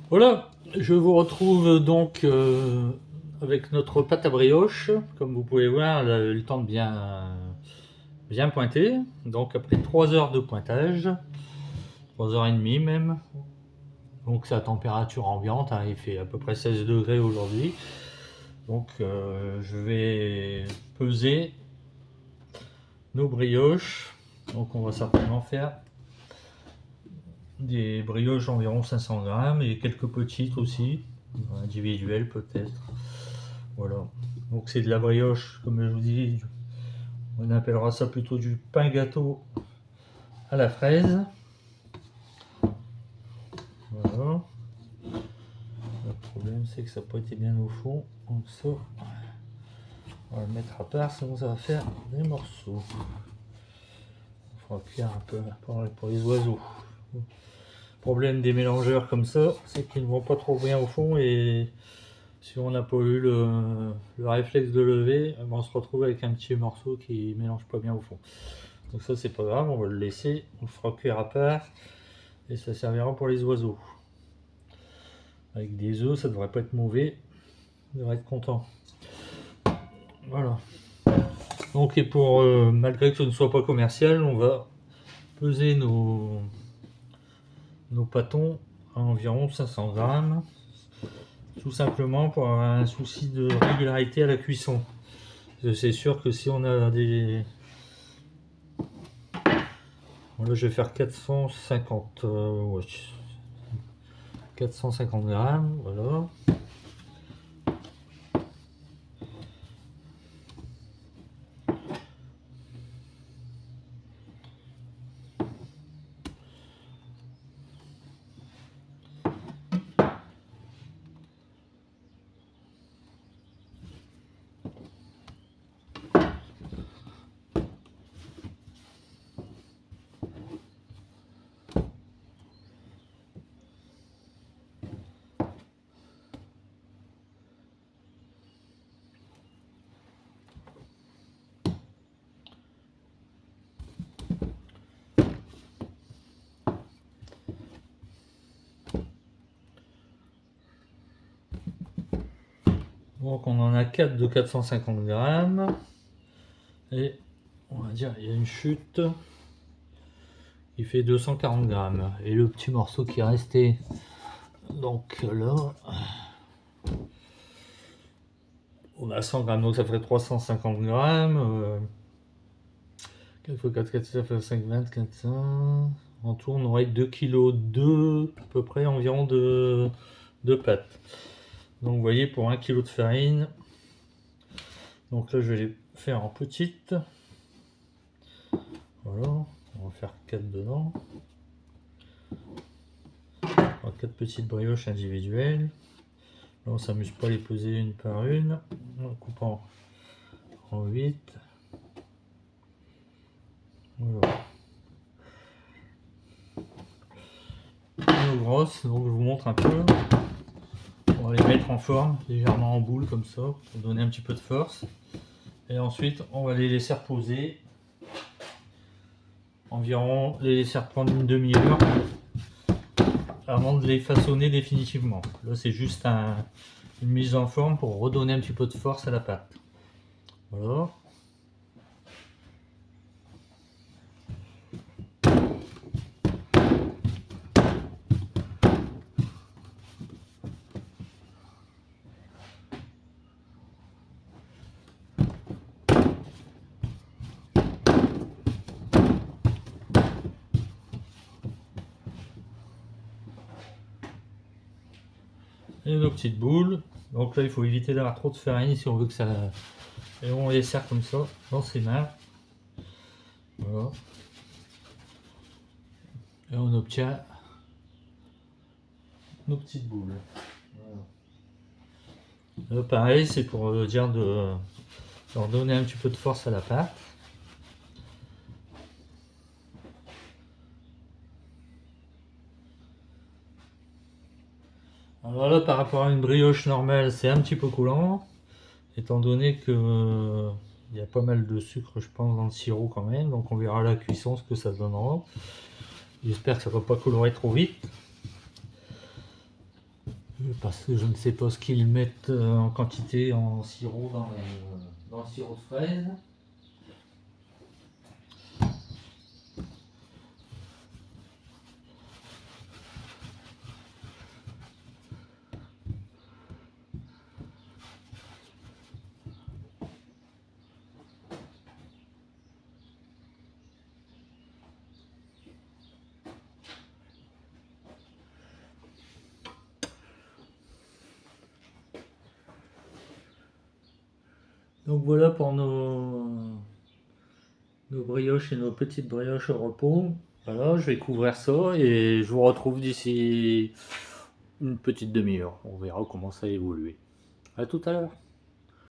Voilà, je vous retrouve donc avec notre pâte à brioche. Comme vous pouvez voir, elle a eu le temps de bien pointer. Donc après 3 heures de pointage, 3 heures et demie même, donc c'est à température ambiante, hein, il fait à peu près 16 degrés aujourd'hui. Donc je vais peser nos brioches. Donc on va certainement faire des brioches d'environ 500 grammes et quelques petites aussi, individuelles peut-être. Voilà. Donc c'est de la brioche, comme je vous dis, on appellera ça plutôt du pain gâteau à la fraise. Voilà. Le problème c'est que ça n'a pas été bien au fond, donc ça, on va le mettre à part, sinon ça va faire des morceaux. Il faudra cuire un peu pour les oiseaux. Le problème des mélangeurs comme ça, c'est qu'ils ne vont pas trop bien au fond et si on n'a pas eu le réflexe de lever, on se retrouve avec un petit morceau qui ne mélange pas bien au fond. Donc ça c'est pas grave, on va le laisser, on le fera cuire à part et ça servira pour les oiseaux. Avec des œufs, ça devrait pas être mauvais, on devrait être content. Voilà. Donc et pour malgré que ce ne soit pas commercial, on va peser nos pâtons à environ 500 grammes, tout simplement pour avoir un souci de régularité à la cuisson. C'est sûr que si on a des... Bon, là je vais faire 450, ouais, 450 grammes, voilà. Donc on en a 4 de 450 grammes. Et on va dire il y a une chute qui fait 240 grammes. Et le petit morceau qui est resté, donc là, on a 100 grammes, donc ça ferait 350 grammes. 4 x 4, 4, ça fait 5, 20, 400. En tout, on aurait 2 kg à peu près environ de pâtes. Donc vous voyez, pour 1 kg de farine, donc là je vais les faire en petites. Voilà, on va faire 4 dedans. 4 petites brioches individuelles. Là on s'amuse pas à les peser une par une. En coupant en 8. Voilà. Nos grosses, donc je vous montre un peu. On va les mettre en forme, légèrement en boule comme ça, pour donner un petit peu de force. Et ensuite, on va les laisser reposer. Environ, les laisser reprendre une demi-heure avant de les façonner définitivement. Là, c'est juste une mise en forme pour redonner un petit peu de force à la pâte. Voilà. Et nos petites boules. Donc là, il faut éviter d'avoir trop de farine si on veut que ça... Et on les sert comme ça, dans ses mains. Voilà. Et on obtient nos petites boules. Voilà. Là, pareil, c'est pour dire de leur donner un petit peu de force à la pâte. Alors là, par rapport à une brioche normale, c'est un petit peu coulant, étant donné que il y a pas mal de sucre, je pense, dans le sirop quand même. Donc on verra à la cuisson ce que ça donnera. J'espère que ça ne va pas colorer trop vite. Parce que je ne sais pas ce qu'ils mettent en quantité en sirop dans le sirop de fraise. Donc voilà pour nos brioches et nos petites brioches au repos. Voilà, je vais couvrir ça et je vous retrouve d'ici une petite demi-heure. On verra comment ça a évolué. À tout à l'heure.